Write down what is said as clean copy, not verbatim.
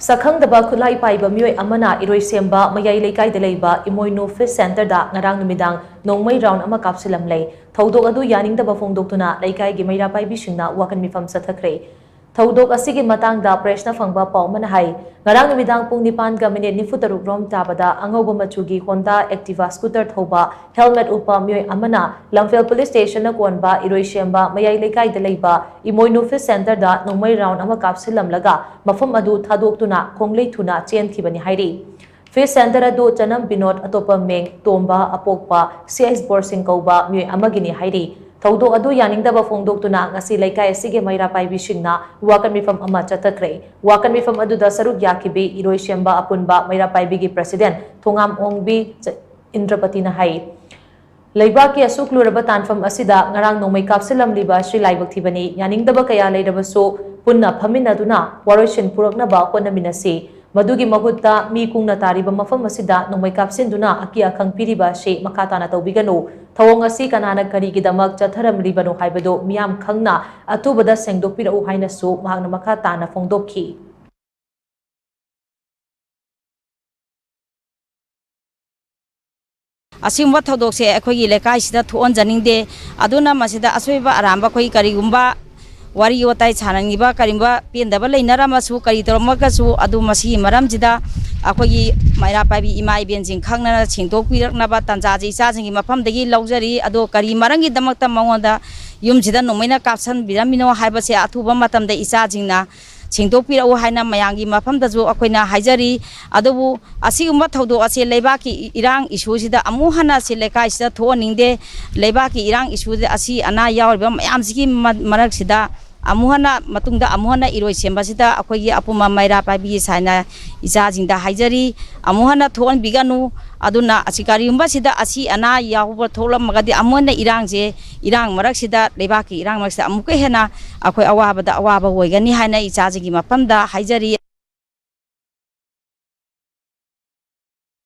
Sakhangdaba khulai paiba mioi amana iroi semba mayai leikai de leiba imoinu fish center da ngarang numidang nongmai round ama kapsilam lei thodok adu yaningdaba fongdoktuna leikai gi maira paibi singna wakan mifam sathakre thodok asigi matangda preshna fangba pawmana hai ngarang numidang pung nipan ga minute nifu taruk rom tabada angoba machugi Honda Activa scooter thoba helmet upa mioi amana Lamphel police station na konba iroi semba mayai leikai de leiba imoinu fish center da nongmai round ama kapsilam laga mafam adu thadoktuna konglei thuna chen thibani hairi fish center adu chanam binod atopa meng tomba apokpa cs borsing kauba mioi amagini hairi thodok adu yaningdaba fongdoktuna ngasi leikai asige maira paibi singna wakan mifam ama chathakre wakan mifam adu da saruk yakibi iroi semba apunba maira paibi gi president thongam ongbi Indrapati na hai leiba ki asuk luraba tanfam asida ngarang nomai kapsilam liba Sri Laibak thibani yaningdaba kaya leirabaso punna phaminaduna waroshin puraknaba honaminasi madugi mahutta mi kungna tariba mafam asida nomai kapsinduna akia khangpiriba she makatana tawbiganu thawong asi kanana karigidamak chatharamlibanu haibado miyam khangna atubada sengdokpirau hainasu mahakna makatana fongdokhi असीम थोदोसे अखोगी लेकाइसिदा थोन जनिंगदे अदुना मसिदा असोइबा आरामबा खोई करिगुम्बा वारी वताई छानंगिबा करिंबा पेंदबा लेनरामसु करि तोरमगसु अदु मसी मरमजिदा अखोगी Myra पाइबी इमा इबेनजिंग खंगना छिंगदोकपिरकनबा तंजाजी इचाजिंगी मफमदगी लौजरी अदो करि मरंगी दमकता मंगोदा युमजिदा नोमैना कापसन बिरामिनो हाइबसे अथुबा मतमदा इचाजिंगना छिंगदोकपिरौ हाइना मयांगी मफमदजु अखोइना हाइजरी अदुबु असिगुम्बा थौदो असे लेबाकी इरांग इशुजिदा अमु हना से लेकाइसिदा थोनिंगदे लेबाकी इरांग इशुदे असी अना यावरबा मयामजिगी मरकसिदा अमुहना मतुंगदा अमुहना इरोइ सेंबासिदा अखोगी अपुमा माइरा पाइबी साइना इचाजिंगदा हाइजरी अमुहना थोन बिगानु अदुना असिकारियुम्बा सिदा असी अना यावबा थोलमगदि अमुहना इरांगजे इरांग मरकसिदा लेबाकी इरांग मरकसिदा अमुके हेना अखोई अवाबदा अवाबा ओइगनी हाइना इचाजिगी मफमदा हाइजरी